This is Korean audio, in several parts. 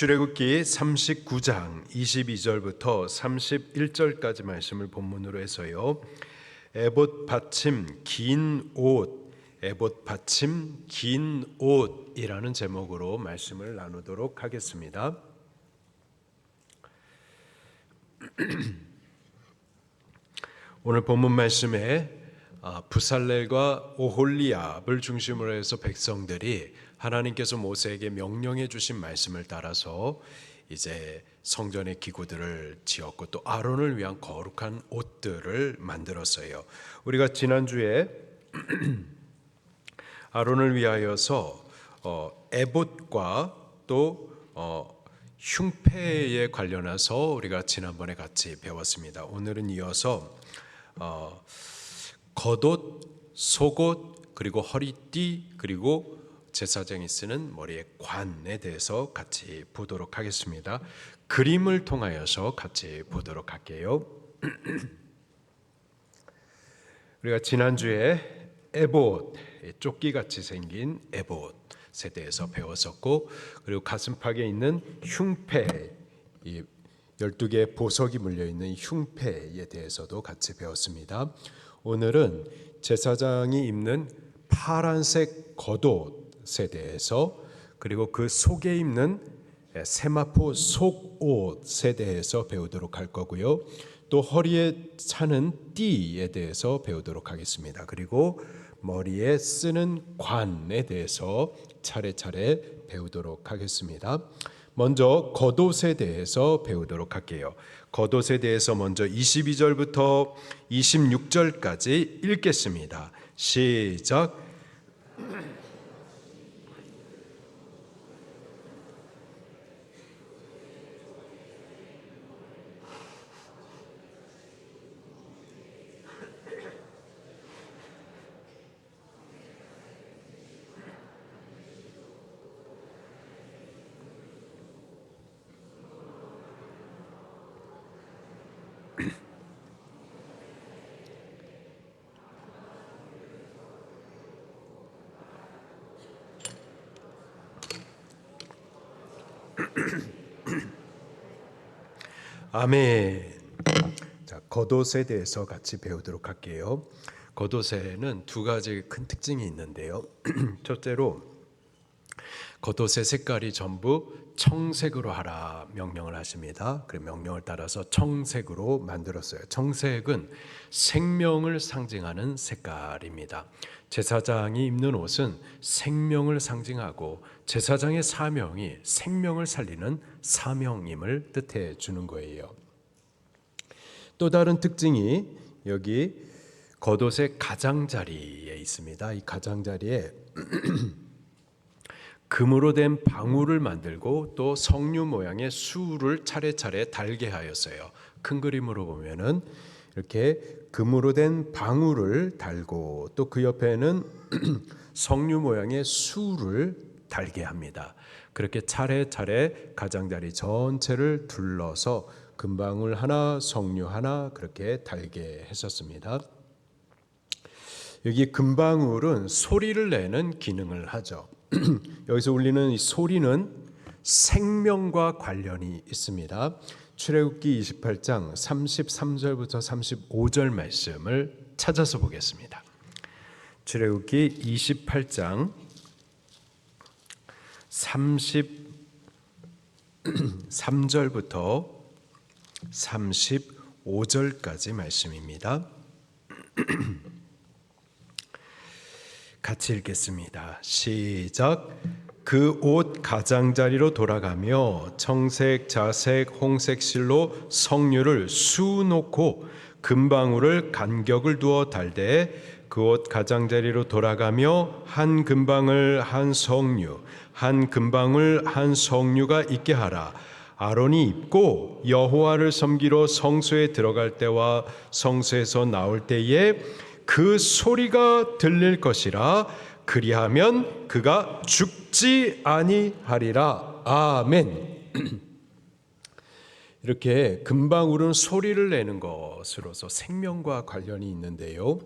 출애굽기 39장 22절부터 31절까지 말씀을 본문으로 해서요. 에봇 받침 긴 옷, 에봇 받침 긴 옷이라는 제목으로 말씀을 나누도록 하겠습니다. 오늘 본문 말씀에 부살렐과 오홀리압을 중심으로 해서 백성들이 하나님께서 모세에게 명령해 주신 말씀을 따라서 이제 성전의 기구들을 지었고 또 아론을 위한 거룩한 옷들을 만들었어요. 우리가 지난주에 아론을 위하여서 에봇과 또 흉패에 관련해서 우리가 지난번에 같이 배웠습니다. 오늘은 이어서 겉옷, 속옷, 그리고 허리띠, 그리고 제사장이 쓰는 머리의 관에 대해서 같이 보도록 하겠습니다. 그림을 통하여서 같이 보도록 할게요. 우리가 지난주에 에봇, 조끼같이 생긴 에봇에 대해서 배웠었고, 그리고 가슴팍에 있는 흉패, 12개의 보석이 물려있는 흉패에 대해서도 같이 배웠습니다. 오늘은 제사장이 입는 파란색 겉옷에 대해서, 그리고 그 속에 입는 세마포 속옷에 대해서 배우도록 할 거고요. 또 허리에 차는 띠에 대해서 배우도록 하겠습니다. 그리고 머리에 쓰는 관에 대해서 차례차례 배우도록 하겠습니다. 먼저 겉옷에 대해서 배우도록 할게요. 겉옷에 대해서 먼저 22절부터 26절까지 읽겠습니다. 시작. 아멘. 자, 겉옷에 대해서 같이 배우도록 할게요. 겉옷에는 두 가지 큰 특징이 있는데요. 첫째로 겉옷의 색깔이 전부 청색으로 하라 명령을 하십니다. 그 명령을 따라서 청색으로 만들었어요. 청색은 생명을 상징하는 색깔입니다. 제사장이 입는 옷은 생명을 상징하고 제사장의 사명이 생명을 살리는 사명임을 뜻해 주는 거예요. 또 다른 특징이 여기 겉옷의 가장자리에 있습니다. 이 가장자리에 금으로 된 방울을 만들고 또 석류 모양의 수를 차례차례 달게 하였어요. 큰 그림으로 보면은 이렇게 금으로 된 방울을 달고 또 그 옆에는 석류 모양의 수를 달게 합니다. 그렇게 차례차례 가장자리 전체를 둘러서 금방울 하나, 석류 하나 그렇게 달게 했었습니다. 여기 금방울은 소리를 내는 기능을 하죠. 여기서 울리는 이 소리는 생명과 관련이 있습니다. 출애굽기 28장 33절부터 35절 말씀을 찾아서 보겠습니다. 출애굽기 28장 33절부터 35절까지 말씀입니다. 같이 읽겠습니다. 시작. 그 옷 가장자리로 돌아가며 청색, 자색, 홍색 실로 석류를 수놓고 금방울을 간격을 두어 달되 그 옷 가장자리로 돌아가며 한 금방울 한 석류, 한 금방울 한 석류가 있게 하라. 아론이 입고 여호와를 섬기러 성소에 들어갈 때와 성소에서 나올 때에 그 소리가 들릴 것이라. 그리하면 그가 죽지 아니하리라. 아멘. 이렇게 금방울은 소리를 내는 것으로서 생명과 관련이 있는데요.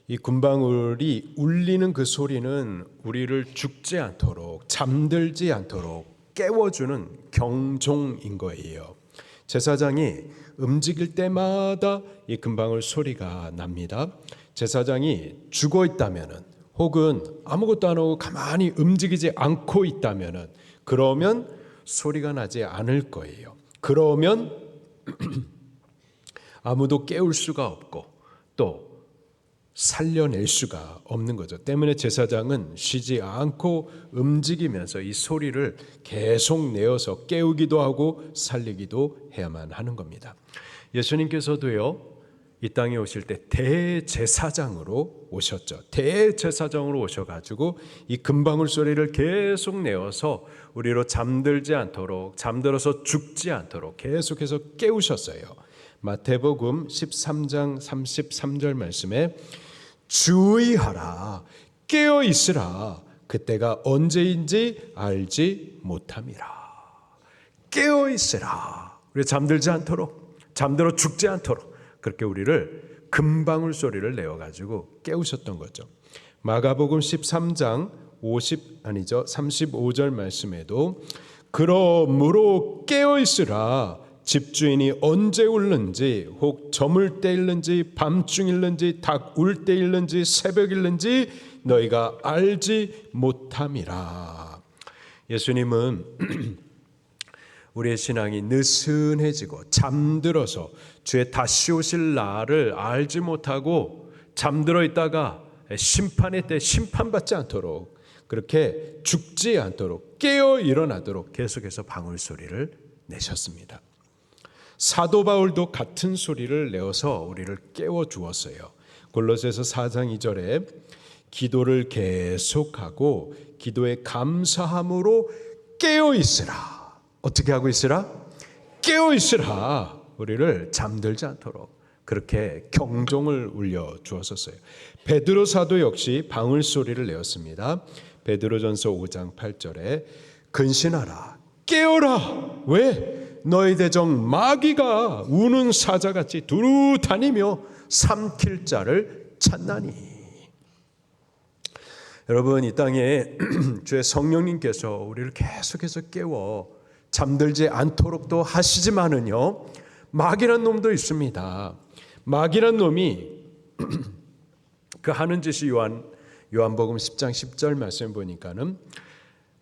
이 금방울이 울리는 그 소리는 우리를 죽지 않도록, 잠들지 않도록 깨워주는 경종인 거예요. 제사장이 움직일 때마다 이 금방울 소리가 납니다. 제사장이 죽어 있다면은, 혹은 아무것도 안 하고 가만히 움직이지 않고 있다면은, 그러면 소리가 나지 않을 거예요. 그러면 아무도 깨울 수가 없고 또 살려낼 수가 없는 거죠. 때문에 제사장은 쉬지 않고 움직이면서 이 소리를 계속 내어서 깨우기도 하고 살리기도 해야만 하는 겁니다. 예수님께서도요, 이 땅에 오실 때 대제사장으로 오셨죠. 대제사장으로 오셔가지고 이 금방울 소리를 계속 내어서 우리로 잠들지 않도록, 잠들어서 죽지 않도록 계속해서 깨우셨어요. 마태복음 13장 33절 말씀에 주의하라, 깨어 있으라, 그때가 언제인지 알지 못함이라. 깨어 있으라, 우리 잠들지 않도록, 잠들어 죽지 않도록 그렇게 우리를 금방울 소리를 내어가지고 깨우셨던 거죠. 마가복음 13장 35절 말씀에도 그러므로 깨어 있으라, 집주인이 언제 울는지, 혹 저물 때일는지 밤중일는지 닭 울 때일는지 새벽일는지 너희가 알지 못함이라. 예수님은 우리의 신앙이 느슨해지고 잠들어서 주의 다시 오실 날을 알지 못하고 잠들어 있다가 심판의 때 심판받지 않도록, 그렇게 죽지 않도록 깨어 일어나도록 계속해서 방울 소리를 내셨습니다. 사도 바울도 같은 소리를 내어서 우리를 깨워 주었어요. 골로새서 4장 2절에 기도를 계속하고 기도에 감사함으로 깨어 있으라. 어떻게 하고 있으라? 깨어 있으라. 우리를 잠들지 않도록 그렇게 경종을 울려 주었었어요. 베드로 사도 역시 방울 소리를 내었습니다. 베드로전서 5장 8절에 근신하라, 깨어라. 왜? 너희 대적 마귀가 우는 사자같이 두루 다니며 삼킬 자를 찾나니. 여러분, 이 땅에 주의 성령님께서 우리를 계속해서 깨워 잠들지 않도록도 하시지만은요, 마귀란 놈도 있습니다. 마귀란 놈이 그 하는 짓이 요한복음 10장 10절 말씀 보니까는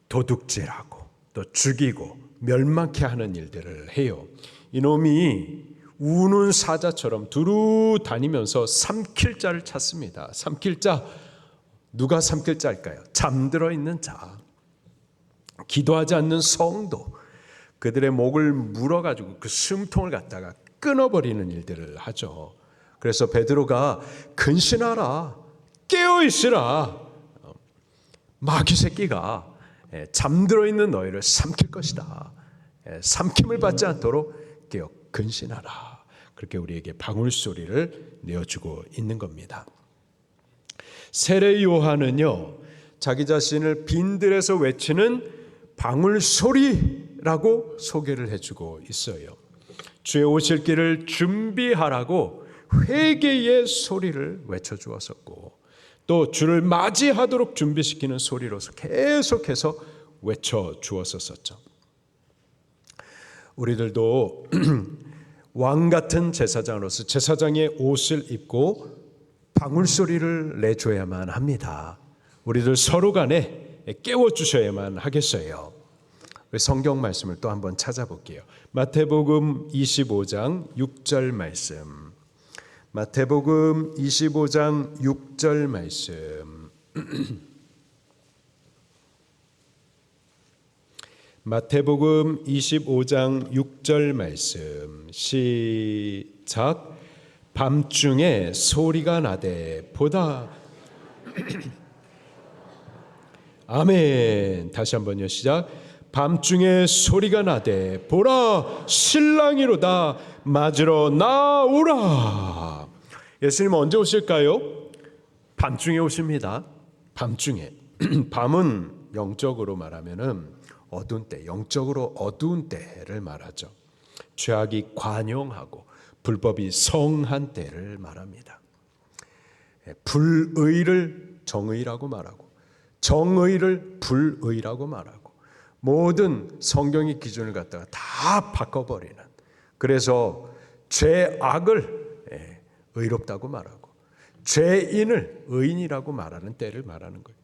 도둑질하고 또 죽이고 멸망케 하는 일들을 해요. 이놈이 우는 사자처럼 두루 다니면서 삼킬 자를 찾습니다. 삼킬 자, 누가 삼킬 자일까요? 잠들어 있는 자, 기도하지 않는 성도, 그들의 목을 물어가지고 그 숨통을 갖다가 끊어버리는 일들을 하죠. 그래서 베드로가 근신하라, 깨어 있으라, 마귀 새끼가 잠들어 있는 너희를 삼킬 것이다. 삼킴을 받지 않도록 깨어 근신하라. 그렇게 우리에게 방울 소리를 내어주고 있는 겁니다. 세례 요한은요, 자기 자신을 빈들에서 외치는 방울 소리라고 소개를 해주고 있어요. 주의 오실 길을 준비하라고 회개의 소리를 외쳐주었었고, 또 주를 맞이하도록 준비시키는 소리로서 계속해서 외쳐주었었죠. 우리들도 왕 같은 제사장으로서 제사장의 옷을 입고 방울 소리를 내줘야만 합니다. 우리들 서로 간에 깨워주셔야만 하겠어요. 성경 말씀을 또 한번 찾아볼게요. 마태복음 25장 6절 말씀. 마태복음 25장 6절 말씀. 마태복음 25장 6절 말씀. 시작. 밤중에 소리가 나되 보다. 아멘. 다시 한번요. 시작. 밤중에 소리가 나되 보라, 신랑이로다, 맞으러 나오라. 예수님 언제 오실까요? 밤중에 오십니다. 밤중에. 밤은 영적으로 말하면은 어두운 때, 영적으로 어두운 때를 말하죠. 죄악이 관영하고 불법이 성한 때를 말합니다. 불의를 정의라고 말하고 정의를 불의라고 말하고 모든 성경의 기준을 갖다가 다 바꿔버리는, 그래서 죄악을 의롭다고 말하고 죄인을 의인이라고 말하는 때를 말하는 거예요.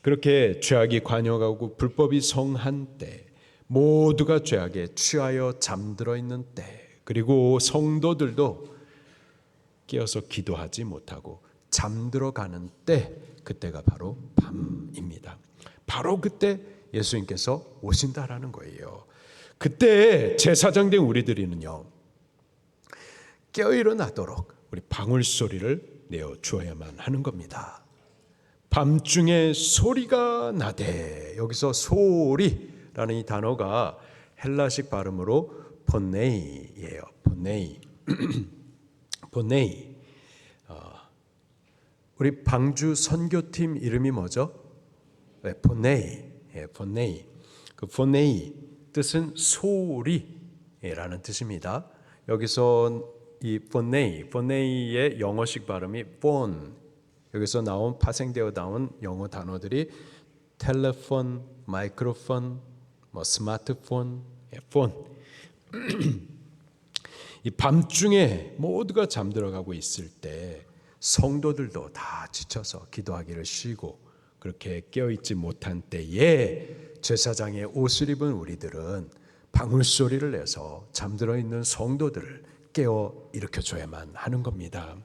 그렇게 죄악이 관여하고 불법이 성한 때, 모두가 죄악에 취하여 잠들어 있는 때, 그리고 성도들도 깨어서 기도하지 못하고 잠들어 가는 때, 그때가 바로 밤입니다. 바로 그때 예수님께서 오신다라는 거예요. 그때 제사장된 우리들이는요, 깨어 일어나도록 우리 방울 소리를 내어 주어야만 하는 겁니다. 밤중에 소리가 나되, 여기서 소리라는 이 단어가 헬라식 발음으로 포네이예요. 포네이. 포네이. 우리 방주 선교팀 이름이 뭐죠? 네, 포네이. 포네이. 그 포네이 뜻은 소리라는 뜻입니다. 여기서 이 포네이의 영어식 발음이 phone. 여기서 파생되어 나온 영어 단어들이 텔레폰, 마이크로폰, 스마트폰, 폰. 이 밤중에 모두가 잠들어가고 있을 때 성도들도 다 지쳐서 기도하기를 쉬고 그렇게 깨어있지 못한 때에 제사장의 옷을 입은 우리들은 방울 소리를 내서 잠들어 있는 성도들을 깨어 일으켜줘야만 하는 겁니다.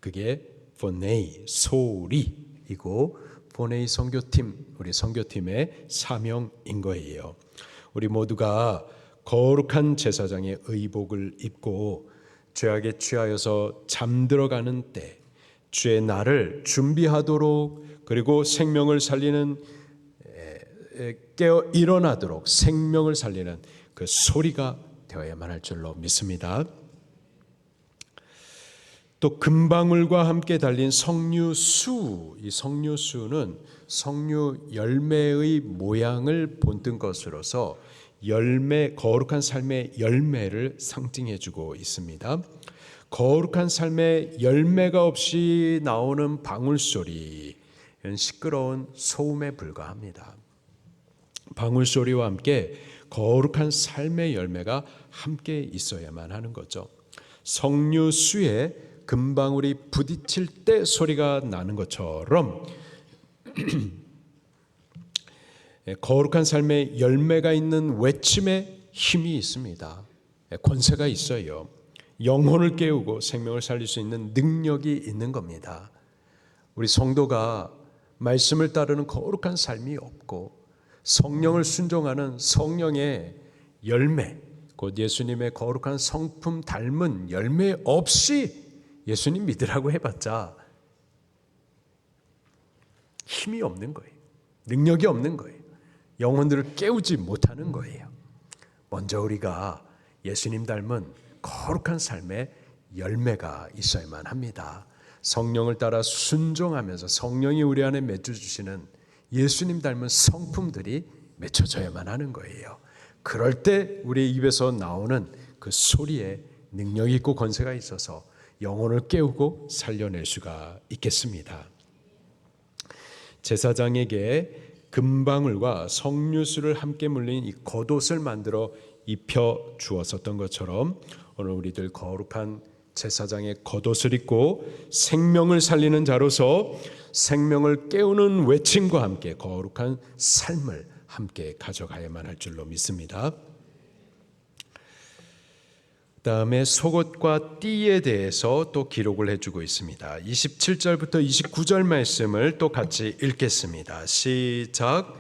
그게 포네이, 소리이고 포네이 선교팀, 우리 선교팀의 사명인 거예요. 우리 모두가 거룩한 제사장의 의복을 입고 죄악에 취하여서 잠들어가는 때, 주의 날을 준비하도록, 그리고 생명을 살리는, 깨어 일어나도록 생명을 살리는 그 소리가 되어야만 할 줄로 믿습니다. 또 금방울과 함께 달린 석류수, 이 석류수는 석류 열매의 모양을 본뜬 것으로서 거룩한 삶의 열매를 상징해주고 있습니다. 거룩한 삶의 열매가 없이 나오는 방울소리는 시끄러운 소음에 불과합니다. 방울소리와 함께 거룩한 삶의 열매가 함께 있어야만 하는 거죠. 석류수에 금방울이 부딪힐 때 소리가 나는 것처럼 거룩한 삶의 열매가 있는 외침에 힘이 있습니다. 권세가 있어요. 영혼을 깨우고 생명을 살릴 수 있는 능력이 있는 겁니다. 우리 성도가 말씀을 따르는 거룩한 삶이 없고 성령을 순종하는 성령의 열매, 곧 예수님의 거룩한 성품 닮은 열매 없이 예수님 믿으라고 해봤자 힘이 없는 거예요. 능력이 없는 거예요. 영혼들을 깨우지 못하는 거예요. 먼저 우리가 예수님 닮은 거룩한 삶의 열매가 있어야만 합니다. 성령을 따라 순종하면서 성령이 우리 안에 맺어주시는 예수님 닮은 성품들이 맺혀져야만 하는 거예요. 그럴 때 우리 입에서 나오는 그 소리에 능력이 있고 권세가 있어서 영혼을 깨우고 살려낼 수가 있겠습니다. 제사장에게 금방울과 석류수를 함께 물린 이 겉옷을 만들어 입혀 주었었던 것처럼 오늘 우리들 거룩한 제사장의 겉옷을 입고 생명을 살리는 자로서 생명을 깨우는 외침과 함께 거룩한 삶을 함께 가져가야만 할 줄로 믿습니다. 그다음에 속옷과 띠에 대해서 또 기록을 해주고 있습니다. 27절부터 29절 말씀을 또 같이 읽겠습니다. 시작.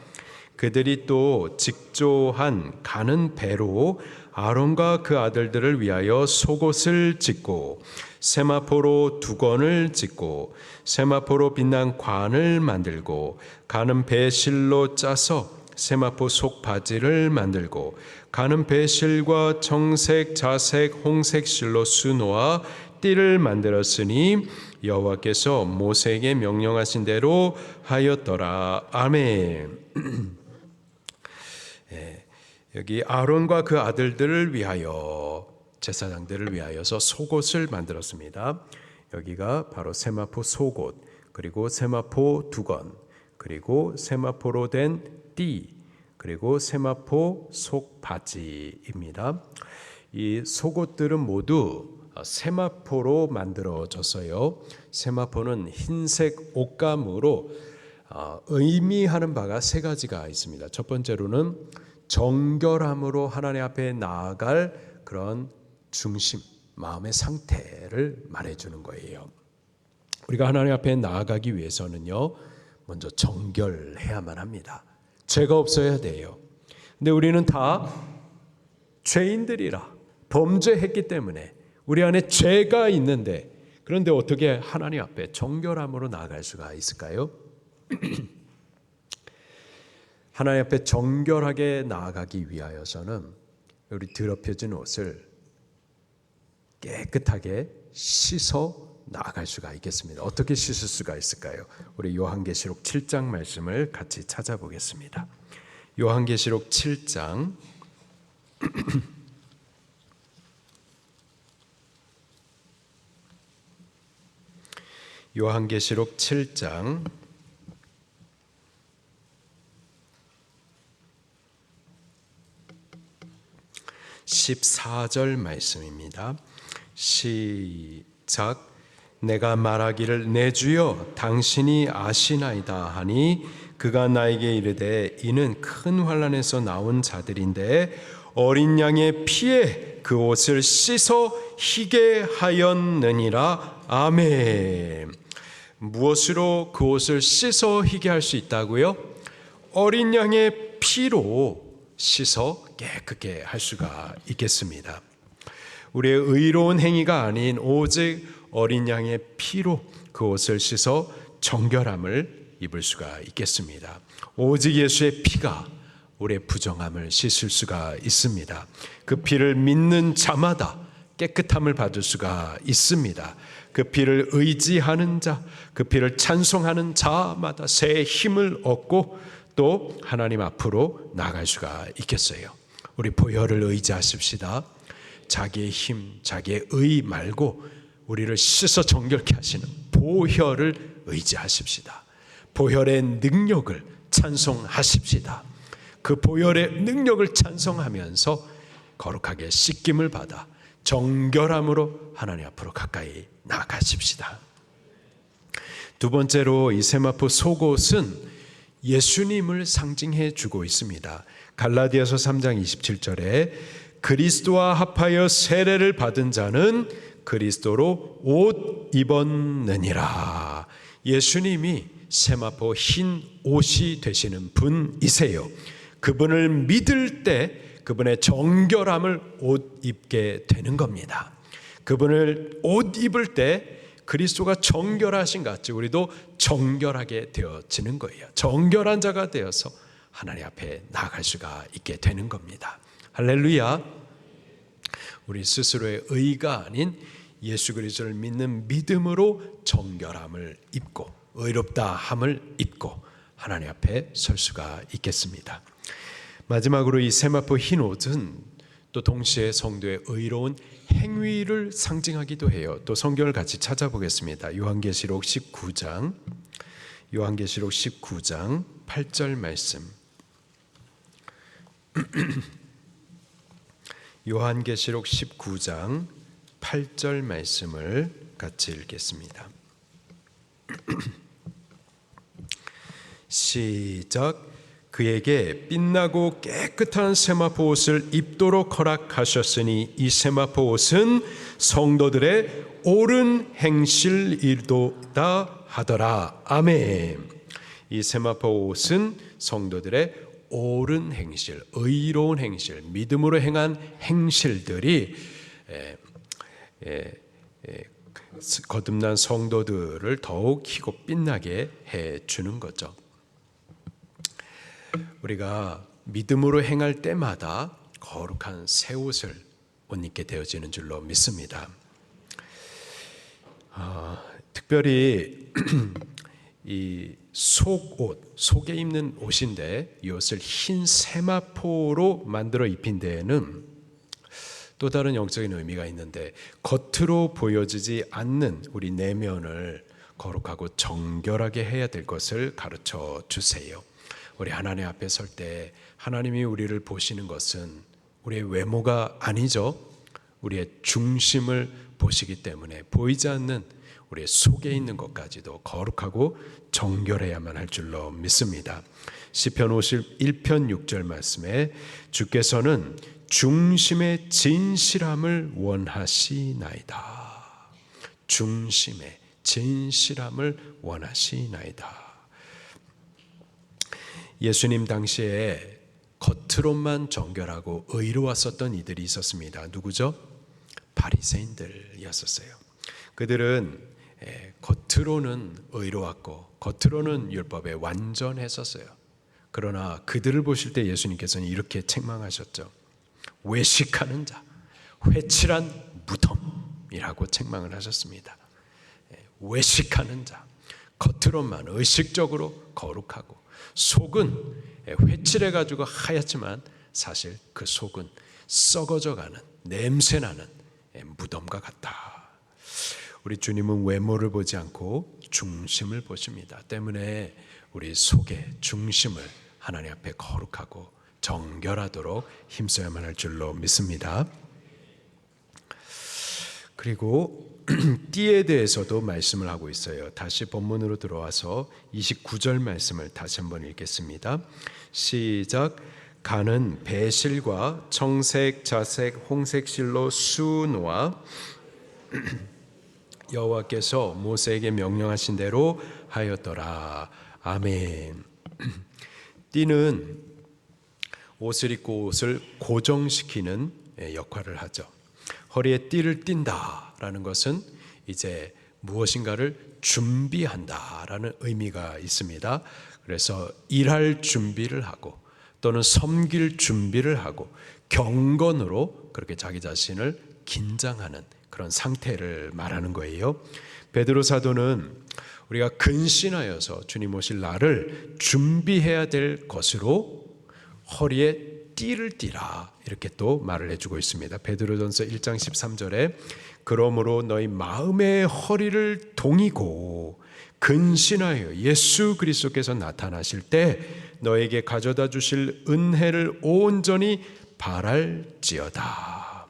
그들이 또 직조한 가는 배로 아론과 그 아들들을 위하여 속옷을 짓고 세마포로 두건을 짓고 세마포로 빛난 관을 만들고 가는 배실로 짜서 세마포 속 바지를 만들고 가는 배실과 청색, 자색, 홍색 실로 수놓아 띠를 만들었으니 여호와께서 모세에게 명령하신 대로 하였더라. 아멘. 여기 아론과 그 아들들을 위하여, 제사장들을 위하여서 속옷을 만들었습니다. 여기가 바로 세마포 속옷, 그리고 세마포 두건, 그리고 세마포로 된 띠, 그리고 세마포 속바지입니다. 이 속옷들은 모두 세마포로 만들어졌어요. 세마포는 흰색 옷감으로 의미하는 바가 세 가지가 있습니다. 첫 번째로는 정결함으로 하나님 앞에 나아갈 그런 중심, 마음의 상태를 말해주는 거예요. 우리가 하나님 앞에 나아가기 위해서는요, 먼저 정결해야만 합니다. 죄가 없어야 돼요. 근데 우리는 다 죄인들이라 범죄했기 때문에 우리 안에 죄가 있는데, 그런데 어떻게 하나님 앞에 정결함으로 나아갈 수가 있을까요? 하나님 앞에 정결하게 나아가기 위하여서는 우리 더럽혀진 옷을 깨끗하게 씻어 나아갈 수가 있겠습니다. 어떻게 씻을 수가 있을까요? 우리 요한계시록 7장 말씀을 같이 찾아보겠습니다. 요한계시록 7장 요한계시록 7장 14절 말씀입니다. 시작. 내가 말하기를 내 주여 당신이 아시나이다 하니 그가 나에게 이르되 이는 큰 환난에서 나온 자들인데 어린 양의 피에 그 옷을 씻어 희게 하였느니라. 아멘. 무엇으로 그 옷을 씻어 희게 할 수 있다고요? 어린 양의 피로 씻어 깨끗게 할 수가 있겠습니다. 우리의 의로운 행위가 아닌 오직 어린 양의 피로 그 옷을 씻어 정결함을 입을 수가 있겠습니다. 오직 예수의 피가 우리의 부정함을 씻을 수가 있습니다. 그 피를 믿는 자마다 깨끗함을 받을 수가 있습니다. 그 피를 의지하는 자, 그 피를 찬송하는 자마다 새 힘을 얻고 또 하나님 앞으로 나아갈 수가 있겠어요. 우리 보혈을 의지하십시다. 자기의 힘, 자기의 의 말고 우리를 씻어 정결케 하시는 보혈을 의지하십시다. 보혈의 능력을 찬송하십시다. 그 보혈의 능력을 찬송하면서 거룩하게 씻김을 받아 정결함으로 하나님 앞으로 가까이 나아가십시다. 두 번째로 이 세마포 속옷은 예수님을 상징해 주고 있습니다. 갈라디아서 3장 27절에 그리스도와 합하여 세례를 받은 자는 그리스도로 옷 입었느니라. 예수님이 세마포 흰 옷이 되시는 분이세요. 그분을 믿을 때 그분의 정결함을 옷 입게 되는 겁니다. 그분을 옷 입을 때 그리스도가 정결하신 것 같이 우리도 정결하게 되어지는 거예요. 정결한 자가 되어서 하나님 앞에 나아갈 수가 있게 되는 겁니다. 할렐루야. 우리 스스로의 의가 아닌 예수 그리스도를 믿는 믿음으로 정결함을 입고 의롭다함을 입고 하나님 앞에 설 수가 있겠습니다. 마지막으로 이 세마포 흰 옷은 또 동시에 성도의 의로운 행위를 상징하기도 해요. 또 성경을 같이 찾아보겠습니다. 요한계시록 19장 8절 말씀. 요한계시록 19장 8절 말씀을 같이 읽겠습니다. 시작. 그에게 빛나고 깨끗한 세마포 옷을 입도록 허락하셨으니 이 세마포 옷은 성도들의 옳은 행실이로다 하더라. 아멘. 이 세마포 옷은 성도들의 옳은 행실, 의로운 행실, 믿음으로 행한 행실들이 거듭난 성도들을 더욱 희고 빛나게 해주는 거죠. 우리가 믿음으로 행할 때마다 거룩한 새 옷을 옷 입게 되어지는 줄로 믿습니다. 특별히 이 속옷, 속에 입는 옷인데 이 옷을 흰 세마포로 만들어 입힌 데에는 또 다른 영적인 의미가 있는데, 겉으로 보여지지 않는 우리 내면을 거룩하고 정결하게 해야 될 것을 가르쳐 주세요. 우리 하나님 앞에 설 때 하나님이 우리를 보시는 것은 우리의 외모가 아니죠. 우리의 중심을 보시기 때문에 보이지 않는 우리의 속에 있는 것까지도 거룩하고 정결해야만 할 줄로 믿습니다. 시편 51편 6절 말씀에 주께서는 중심의 진실함을 원하시나이다. 중심의 진실함을 원하시나이다. 예수님 당시에 겉으로만 정결하고 의로웠었던 이들이 있었습니다. 누구죠? 바리새인들이었어요. 그들은 겉으로는 의로웠고 겉으로는 율법에 완전했었어요. 그러나 그들을 보실 때 예수님께서는 이렇게 책망하셨죠. 외식하는 자, 회칠한 무덤이라고 책망을 하셨습니다. 외식하는 자, 겉으로만 의식적으로 거룩하고 속은 회칠해가지고 하얗지만 사실 그 속은 썩어져가는 냄새나는 무덤과 같다. 우리 주님은 외모를 보지 않고 중심을 보십니다. 때문에 우리 속의 중심을 하나님 앞에 거룩하고 정결하도록 힘써야만 할 줄로 믿습니다. 그리고 띠에 대해서도 말씀을 하고 있어요. 다시 본문으로 들어와서 29절 말씀을 다시 한번 읽겠습니다. 시작. 간은 배실과 청색, 자색, 홍색 실로 수놓아 여호와께서 모세에게 명령하신 대로 하였더라. 아멘. 띠는 옷을 입고 옷을 고정시키는 역할을 하죠. 허리에 띠를 띈다라는 것은 이제 무엇인가를 준비한다라는 의미가 있습니다. 그래서 일할 준비를 하고 또는 섬길 준비를 하고 경건으로 그렇게 자기 자신을 긴장하는 그런 상태를 말하는 거예요. 베드로 사도는 우리가 근신하여서 주님 오실 날을 준비해야 될 것으로 허리에 띠를 띠라 이렇게 또 말을 해주고 있습니다. 베드로전서 1장 13절에 그러므로 너희 마음의 허리를 동이고 근신하여 예수 그리스도께서 나타나실 때 너에게 가져다 주실 은혜를 온전히 바랄지어다.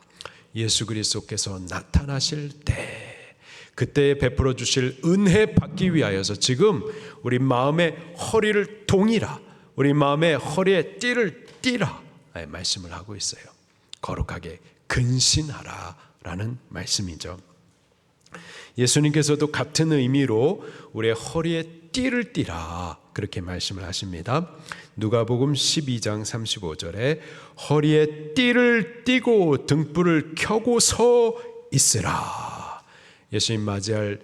예수 그리스도께서 나타나실 때 그때 베풀어 주실 은혜 받기 위하여서 지금 우리 마음의 허리를 동이라, 우리 마음의 허리에 띠를 띠라 말씀을 하고 있어요. 거룩하게 근신하라 라는 말씀이죠. 예수님께서도 같은 의미로 우리의 허리에 띠를 띠라 그렇게 말씀을 하십니다. 누가복음 12장 35절에 허리에 띠를 띠고 등불을 켜고 서 있으라. 예수님 맞이할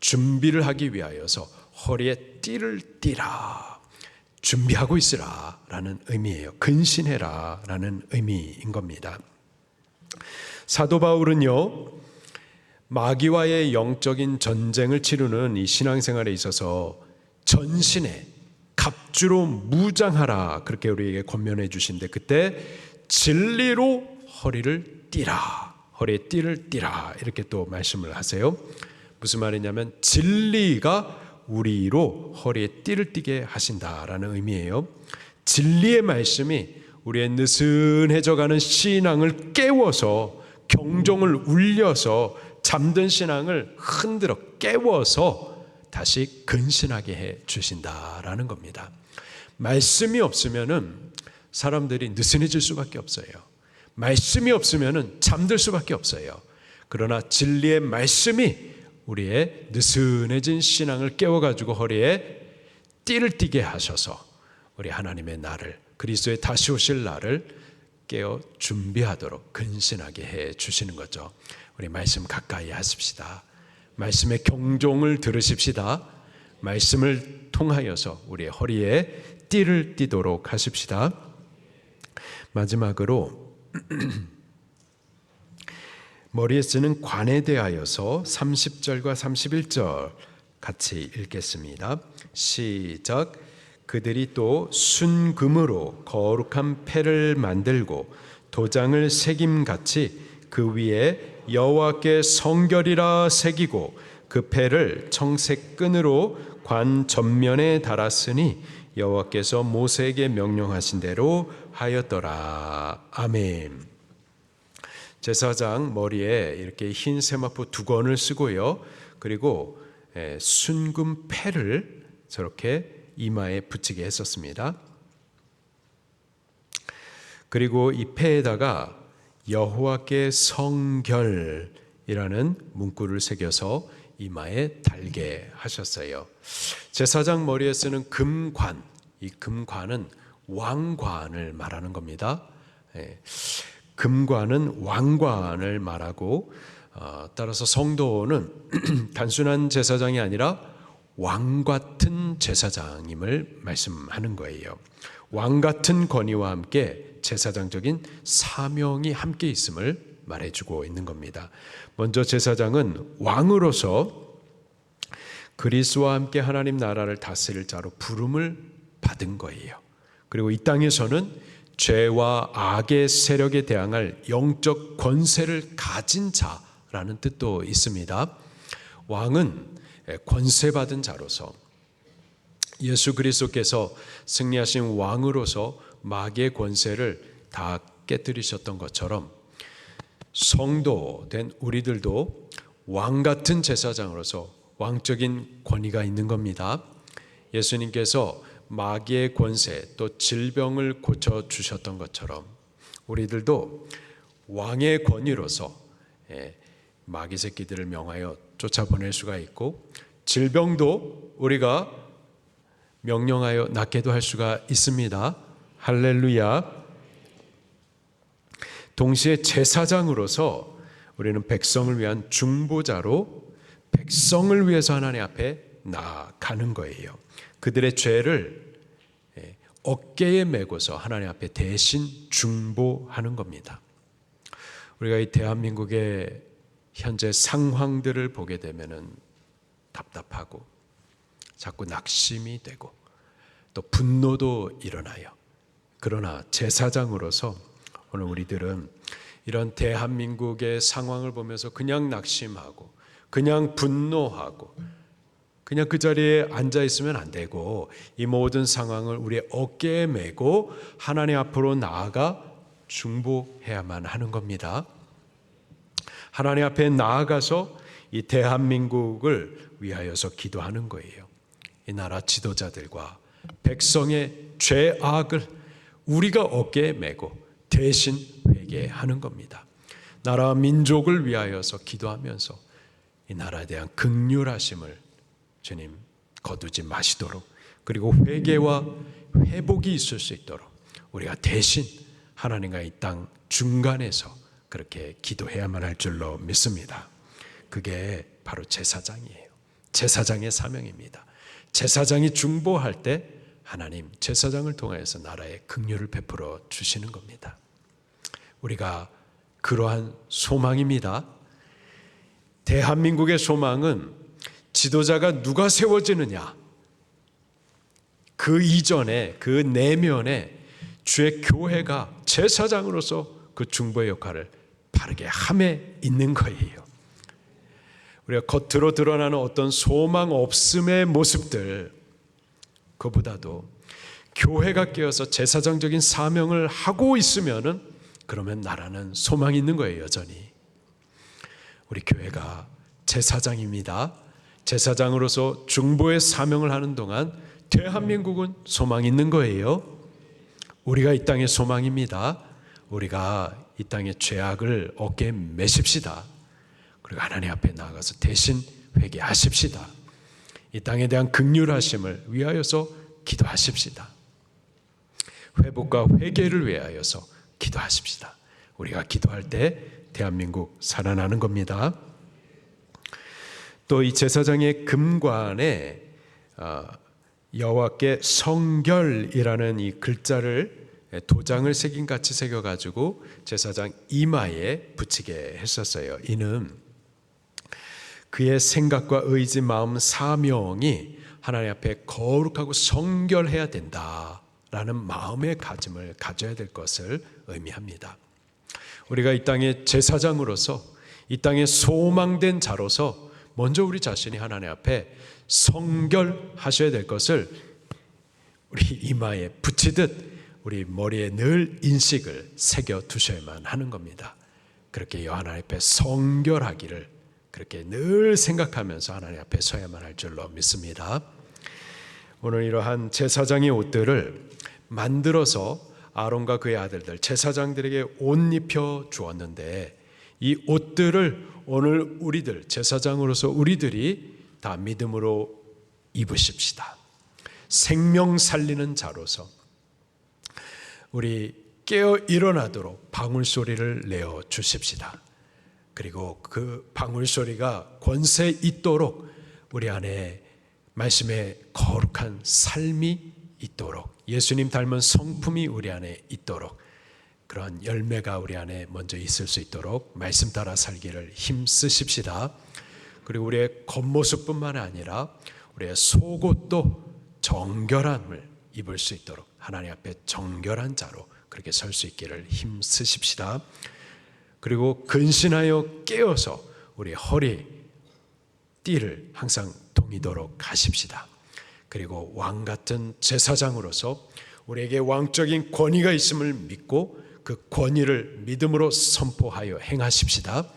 준비를 하기 위하여서 허리에 띠를 띠라, 준비하고 있으라 라는 의미예요. 근신해라 라는 의미인 겁니다. 사도 바울은요, 마귀와의 영적인 전쟁을 치르는 이 신앙생활에 있어서 전신에 갑주로 무장하라 그렇게 우리에게 권면해 주신데, 그때 진리로 허리를 띠라, 허리에 띠를 띠라 이렇게 또 말씀을 하세요. 무슨 말이냐면 진리가 우리로 허리에 띠를 띠게 하신다라는 의미예요. 진리의 말씀이 우리의 느슨해져가는 신앙을 깨워서, 경종을 울려서 잠든 신앙을 흔들어 깨워서 다시 근신하게 해 주신다라는 겁니다. 말씀이 없으면은 사람들이 느슨해질 수밖에 없어요. 말씀이 없으면은 잠들 수밖에 없어요. 그러나 진리의 말씀이 우리의 느슨해진 신앙을 깨워가지고 허리에 띠를 띠게 하셔서 우리 하나님의 날을, 그리스도의 다시 오실 날을 깨어 준비하도록 근신하게 해 주시는 거죠. 우리 말씀 가까이 하십시다. 말씀의 경종을 들으십시다. 말씀을 통하여서 우리의 허리에 띠를 띠도록 하십시다. 마지막으로 머리에 쓰는 관에 대하여서 30절과 31절 같이 읽겠습니다. 시작. 그들이 또 순금으로 거룩한 패를 만들고 도장을 새김같이 그 위에 여호와께 성결이라 새기고 그 패를 청색 끈으로 관 전면에 달았으니 여호와께서 모세에게 명령하신 대로 하였더라. 아멘. 제사장 머리에 이렇게 흰 세마포 2건을 쓰고요. 그리고 순금 패를 저렇게 이마에 붙이게 했었습니다. 그리고 이 패에다가 여호와께 성결이라는 문구를 새겨서 이마에 달게 하셨어요. 제사장 머리에 쓰는 금관, 이 금관은 왕관을 말하는 겁니다. 금관은 왕관을 말하고 따라서 성도는 단순한 제사장이 아니라 왕 같은 제사장임을 말씀하는 거예요. 왕 같은 권위와 함께 제사장적인 사명이 함께 있음을 말해주고 있는 겁니다. 먼저 제사장은 왕으로서 그리스도와 함께 하나님 나라를 다스릴 자로 부름을 받은 거예요. 그리고 이 땅에서는 죄와 악의 세력에 대항할 영적 권세를 가진 자라는 뜻도 있습니다. 왕은 권세받은 자로서 예수 그리스도께서 승리하신 왕으로서 마귀의 권세를 다 깨뜨리셨던 것처럼 성도된 우리들도 왕 같은 제사장으로서 왕적인 권위가 있는 겁니다. 예수님께서 마귀의 권세 또 질병을 고쳐주셨던 것처럼 우리들도 왕의 권위로서 마귀 새끼들을 명하여 쫓아보낼 수가 있고 질병도 우리가 명령하여 낫게도 할 수가 있습니다. 할렐루야. 동시에 제사장으로서 우리는 백성을 위한 중보자로 백성을 위해서 하나님 앞에 나아가는 거예요. 그들의 죄를 어깨에 메고서 하나님 앞에 대신 중보하는 겁니다. 우리가 이 대한민국의 현재 상황들을 보게 되면은 답답하고 자꾸 낙심이 되고 또 분노도 일어나요. 그러나 제사장으로서 오늘 우리들은 이런 대한민국의 상황을 보면서 그냥 낙심하고 그냥 분노하고 그냥 그 자리에 앉아 있으면 안 되고 이 모든 상황을 우리의 어깨에 메고 하나님 앞으로 나아가 중보해야만 하는 겁니다. 하나님 앞에 나아가서 이 대한민국을 위하여서 기도하는 거예요. 이 나라 지도자들과 백성의 죄악을 우리가 어깨에 메고 대신 회개하는 겁니다. 나라와 민족을 위하여서 기도하면서 이 나라에 대한 긍휼하심을 주님 거두지 마시도록 그리고 회개와 회복이 있을 수 있도록 우리가 대신 하나님과 이 땅 중간에서 그렇게 기도해야만 할 줄로 믿습니다. 그게 바로 제사장이에요. 제사장의 사명입니다. 제사장이 중보할 때 하나님 제사장을 통해서 나라에 긍휼을 베풀어 주시는 겁니다. 우리가 그러한 소망입니다. 대한민국의 소망은 지도자가 누가 세워지느냐 그 이전에 그 내면에 주의 교회가 제사장으로서 그 중보의 역할을 바르게 함에 있는 거예요. 우리가 겉으로 드러나는 어떤 소망 없음의 모습들 그보다도 교회가 깨어서 제사장적인 사명을 하고 있으면은 그러면 나라는 소망이 있는 거예요. 여전히 우리 교회가 제사장입니다. 제사장으로서 중보의 사명을 하는 동안 대한민국은 소망이 있는 거예요. 우리가 이 땅의 소망입니다. 우리가 이 땅의 죄악을 어깨에 메십시다. 그리고 하나님 앞에 나아가서 대신 회개하십시다. 이 땅에 대한 긍휼하심을 위하여서 기도하십시다. 회복과 회개를 위하여서 기도하십시다. 우리가 기도할 때 대한민국 살아나는 겁니다. 또 이 제사장의 금관에 여호와께 성결이라는 이 글자를 도장을 새긴 같이 새겨가지고 제사장 이마에 붙이게 했었어요. 이는 그의 생각과 의지, 마음, 사명이 하나님 앞에 거룩하고 성결해야 된다라는 마음의 가짐을 가져야 될 것을 의미합니다. 우리가 이 땅의 제사장으로서, 이 땅의 소망된 자로서 먼저 우리 자신이 하나님 앞에 성결하셔야 될 것을 우리 이마에 붙이듯 우리 머리에 늘 인식을 새겨 두셔야만 하는 겁니다. 그렇게 하나님 앞에 성결하기를 그렇게 늘 생각하면서 하나님 앞에 서야만 할 줄로 믿습니다. 오늘 이러한 제사장의 옷들을 만들어서 아론과 그의 아들들 제사장들에게 옷 입혀 주었는데, 이 옷들을 오늘 우리들 제사장으로서 우리들이 다 믿음으로 입으십시다. 생명 살리는 자로서 우리 깨어 일어나도록 방울 소리를 내어 주십시다. 그리고 그 방울 소리가 권세 있도록 우리 안에 말씀의 거룩한 삶이 있도록, 예수님 닮은 성품이 우리 안에 있도록, 그런 열매가 우리 안에 먼저 있을 수 있도록 말씀 따라 살기를 힘쓰십시다. 그리고 우리의 겉모습뿐만 아니라 우리의 속옷도 정결함을 입을 수 있도록 하나님 앞에 정결한 자로 그렇게 설 수 있기를 힘쓰십시다. 그리고 근신하여 깨어서 우리 허리 띠를 항상 동이도록 하십시다. 그리고 왕 같은 제사장으로서 우리에게 왕적인 권위가 있음을 믿고 그 권위를 믿음으로 선포하여 행하십시다.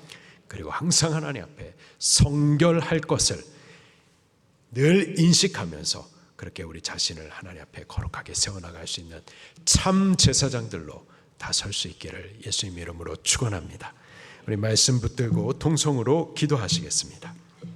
그리고 항상 하나님 앞에 성결할 것을 늘 인식하면서 그렇게 우리 자신을 하나님 앞에 거룩하게 세워나갈 수 있는 참 제사장들로 다 설 수 있기를 예수님 이름으로 축원합니다. 우리 말씀 붙들고 통성으로 기도하시겠습니다.